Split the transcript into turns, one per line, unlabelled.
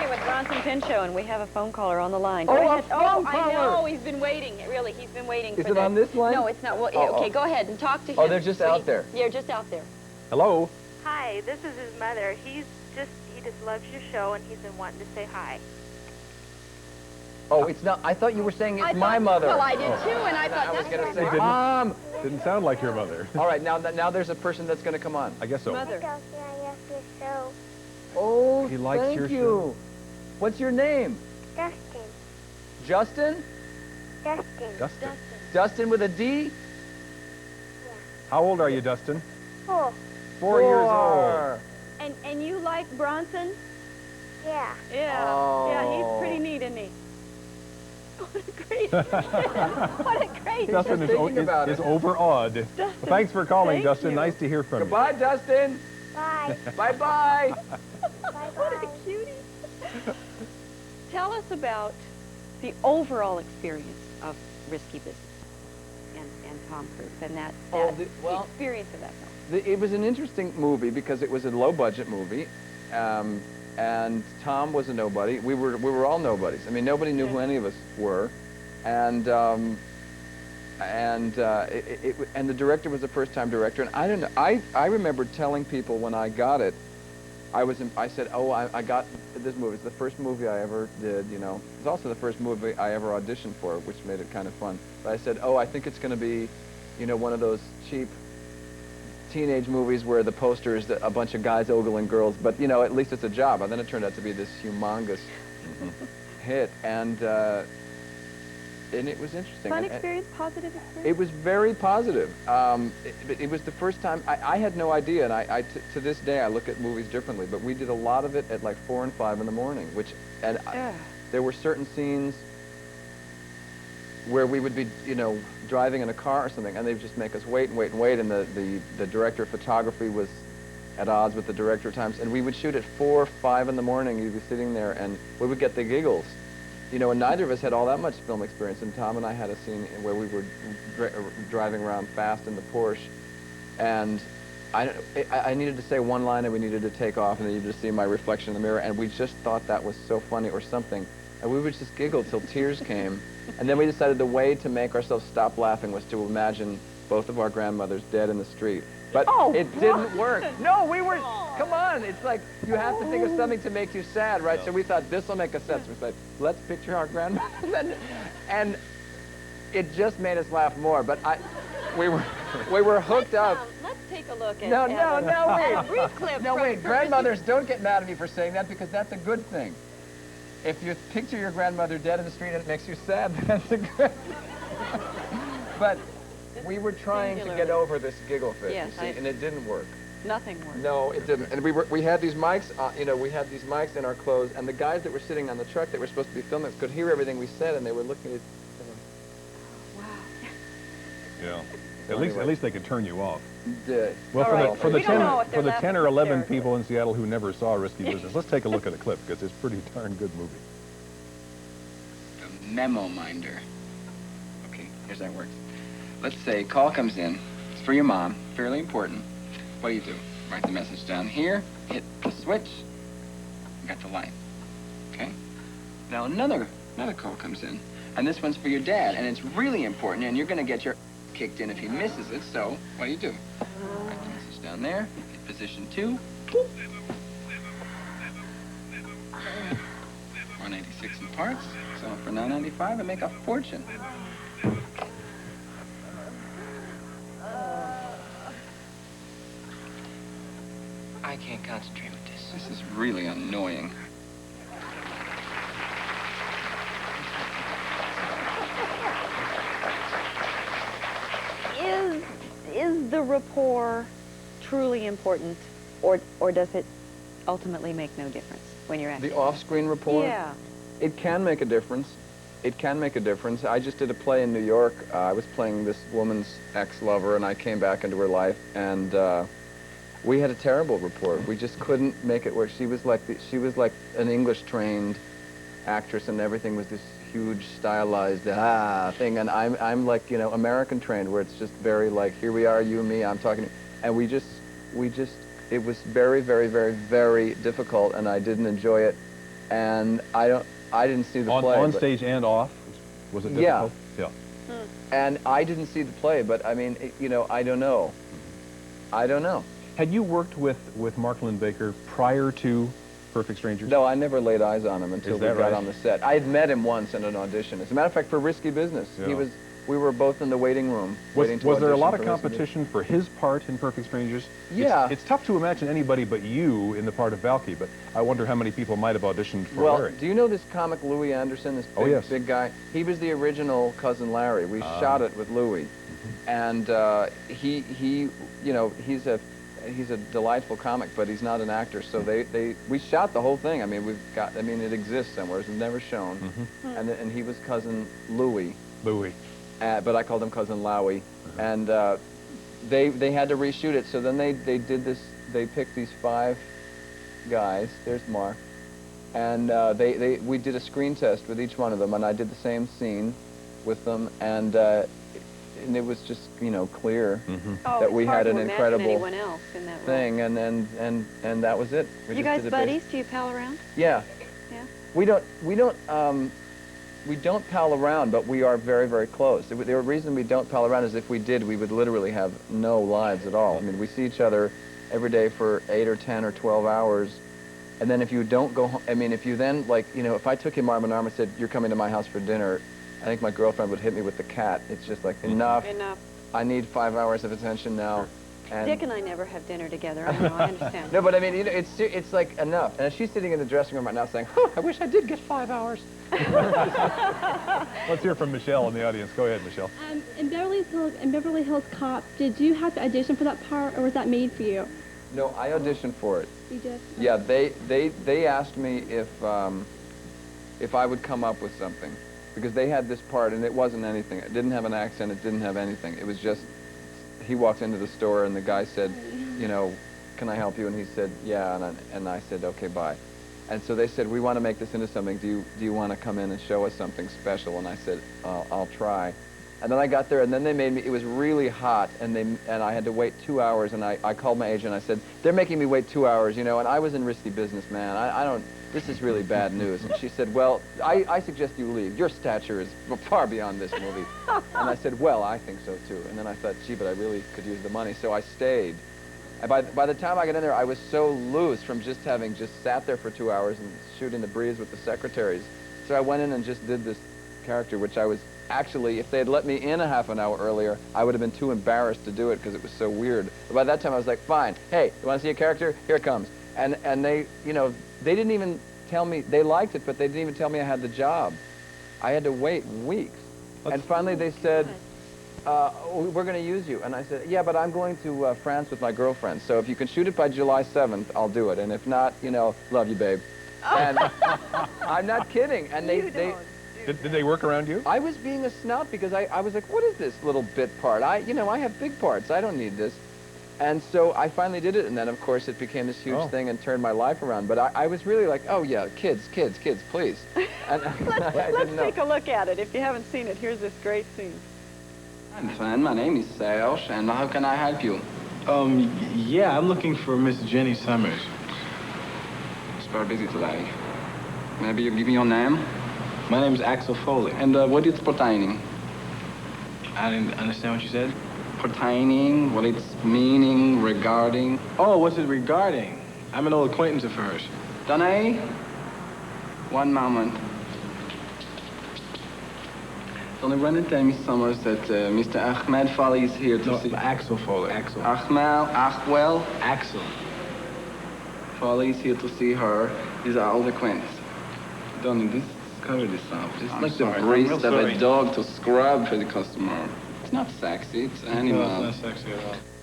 here with Bronson Pinchot, and we have a phone caller on the line.
Oh,
Go
a
ahead.
phone
I
caller.
know. He's been waiting. Really, he's been waiting.
Is it on this line?
No, it's not. Well, okay, go ahead and talk to him.
Oh, they're just out there.
Yeah, just out there.
Hello.
Hi, this is his mother. He just loves your show, and he's been wanting to say hi.
Oh, it's not. I thought you were saying it's my mother.
Well, I did too, and I thought
I was
that's
going to
right.
say, Mom.
Didn't sound like your mother.
All right, now there's a person that's going to come on.
I guess so.
Mother.
I love your show.
Oh,
He likes
thank
your
you.
show.
What's your name?
Justin.
Justin?
Dustin.
Dustin with a D?
How old are you, Dustin?
4.
4 years old.
And you like Bronson?
Yeah.
Yeah.
Oh.
Yeah, he's pretty neat, isn't he? What a great What a great
Dustin
thinking about
is
it.
overawed. Well, thanks for calling,
Thank
Dustin.
you.
Nice to hear from
Goodbye, Dustin.
Bye.
Bye-bye.
What a cutie. Tell us about the overall experience of Risky Business and Tom Cruise and that the experience of that film.
It was an interesting movie because it was a low-budget movie, and Tom was a nobody. We were all nobodies. I mean, nobody knew who any of us were, and the director was a first-time director. And I don't know. I remember telling people when I got it, I said, oh, I got this movie. It's the first movie I ever did. You know, it's also the first movie I ever auditioned for, which made it kind of fun. But I said, oh, I think it's going to be, you know, one of those cheap teenage movies where the poster is a bunch of guys ogling girls, but you know, at least it's a job. And then it turned out to be this humongous hit, and it was interesting.
Fun experience, positive experience?
It was very positive. It was the first time, I had no idea, and to this day I look at movies differently, but we did a lot of it at like 4 and 5 in the morning, there were certain scenes where we would be, you know, driving in a car or something, and they'd just make us wait and wait and wait, and the director of photography was at odds with the director of times, and we would shoot at 4 or 5 in the morning. You'd be sitting there, and we would get the giggles. You know, and neither of us had all that much film experience, and Tom and I had a scene where we were driving around fast in the Porsche, and I needed to say one line, and we needed to take off, and they needed to see my reflection in the mirror, and we just thought that was so funny or something, and we would just giggle till tears came. And then we decided the way to make ourselves stop laughing was to imagine both of our grandmothers dead in the street. But it didn't work. No, we were, come on, it's like you have to think of something to make you sad, right? So we thought, this will make us sad. So we said, let's picture our grandmother. And it just made us laugh more. But we were hooked up.
Let's take a look at
No,
a
wait.
brief clip.
No,
from
wait, grandmothers, don't get mad at me for saying that, because that's a good thing. If you picture your grandmother dead in the street and it makes you sad, that's a good But we were trying to get over this giggle fit,
Yes,
you see, and it didn't work.
Nothing worked.
No, it didn't. And we had these mics, you know, we had these mics in our clothes, and the guys that were sitting on the truck that were supposed to be filming us could hear everything we said, and they were looking at
Wow.
Yeah. At least they could turn you off.
Did.
Well, for the 10 or 11
hysterically.
people in Seattle who never saw Risky Business, let's take a look at a clip, because it's a pretty darn good movie.
The memo minder. Okay, here's how it works. Let's say call comes in. It's for your mom, fairly important. What do? Write the message down here, hit the switch, you got the light. Okay? Now another call comes in, and this one's for your dad, and it's really important, and you're gonna get your kicked in if he misses it, so what do? Write the message down there, hit position 2. 186 in parts, sell it for $9.95 and make a fortune. I can't concentrate with this. This is really annoying.
Is the rapport truly important, or does it ultimately make no difference when you're acting?
The off-screen rapport?
Yeah.
It can make a difference. It can make a difference. I just did a play in New York. I was playing this woman's ex-lover, and I came back into her life, and we had a terrible rapport. We just couldn't make it work. She was like an English-trained actress, and everything was this huge stylized thing, and I'm like, you know, American trained, where it's just very like, here we are, you and me, I'm talking to you. And we just it was very, very, very, very difficult, and I didn't enjoy it. and I didn't see the play.
On
but-
stage and off? Was it
Yeah.
difficult? Yeah.
And I didn't see the play, but I mean, you know, I don't know. I don't know.
Had you worked with Mark Linn-Baker prior to Perfect Strangers?
No, I never laid eyes on him until
Is
we
that
got
right?
on the set. I had met him once in an audition. As a matter of fact, for Risky Business.
Yeah.
We were both in the waiting room waiting to
Was there a
audition
lot of
for Risky
competition for his part in Perfect Strangers?
Yeah.
It's tough to imagine anybody but you in the part of Valky, but I wonder how many people might have auditioned for
Well,
Larry.
do you know this comic Louis Anderson, this
Oh,
big,
yes.
big guy? He was the original Cousin Larry. We shot it with Louis. And he you know, he's a delightful comic, but he's not an actor. So we shot the whole thing. I mean, it exists somewhere. It's never shown. And he was Cousin Louis.
Louis.
But I called him Cousin Lowy. And they had to reshoot it. So then they did this. They picked these 5 guys. There's Mark. And we did a screen test with each one of them, and I did the same scene with them, and it was just, you know, clear
Oh,
that we
it's hard
had
to
an
imagine
incredible
anyone else in that role.
thing, and that was it. We
You
just
guys
did it
buddies? Do you pal around?
Yeah.
Yeah.
We don't pal around, but we are very, very close. The reason we don't pal around is if we did, we would literally have no lives at all. I mean, we see each other every day for 8 or 10 or 12 hours, and then if you don't go home, I mean, if you then, like, you know, if I took him arm in arm and said, you're coming to my house for dinner, I think my girlfriend would hit me with the cat. It's just like, enough.
Enough.
I need 5 hours of attention now. And
Dick and I never have dinner together. I know, I understand.
no, but I mean, you know, it's like enough. And she's sitting in the dressing room right now saying, huh, I wish I did get 5 hours.
Let's hear from Michelle in the audience. Go ahead, Michelle.
In Beverly Hills Cop, did you have to audition for that part, or was that made for you?
No, I auditioned for it.
You did?
Yeah, they asked me if I would come up with something, because they had this part and it wasn't anything. It didn't have an accent. It didn't have anything. It was just, he walked into the store and the guy said, you know, can I help you? And he said, yeah. And I said, okay, bye. And so they said, we want to make this into something. Do you want to come in and show us something special? And I said, I'll try. And then I got there, and then they made me, it was really hot, and I had to wait 2 hours, and I called my agent, and I said, they're making me wait 2 hours, you know, and I was in Risky Business, man. I don't, this is really bad news. And she said, well, I suggest you leave. Your stature is far beyond this movie. And I said, well, I think so, too. And then I thought, gee, but I really could use the money, so I stayed. And by the time I got in there, I was so loose from just having just sat there for 2 hours and shooting the breeze with the secretaries. So I went in and just did this character, which I was actually, if they had let me in a half an hour earlier, I would have been too embarrassed to do it because it was so weird. But by that time, I was like, fine, hey, you want to see a character? Here it comes. And they, you know, they didn't even tell me, they liked it, but they didn't even tell me I had the job. I had to wait weeks. And finally they said, we're going to use you. And I said, yeah, but I'm going to France with my girlfriend. So if you can shoot it by July 7th, I'll do it. And if not, you know, love you, babe. And I'm not kidding. And
Did they work around you?
I was being a snout because I was like, what is this little bit part? I have big parts. I don't need this. And so I finally did it, and then, of course, it became this huge thing and turned my life around. But I was really like, oh, yeah, kids, please. And
Let's take a look at it. If you haven't seen it, here's this great scene.
I'm fine. My name is Serge, and how can I help you?
Yeah, I'm looking for Miss Jenny Summers.
It's very busy today. Maybe you give me your name?
My name's Axel Foley.
And what is pertaining?
I didn't understand what you said.
Pertaining, what it's meaning, regarding.
Oh, what's it regarding? I'm an old acquaintance of hers.
Danae? One moment. Can you run and tell me, Summers, that Mr. Ahmed Foley is here to see...
Axel Foley, Axel.
Achwell?
Axel.
Foley is here to see her. He's our old acquaintance. Donnie, this cover this up. It's like the breast of a dog to scrub for the customer. It's not sexy, it's animal.
No, it's not sexy at all.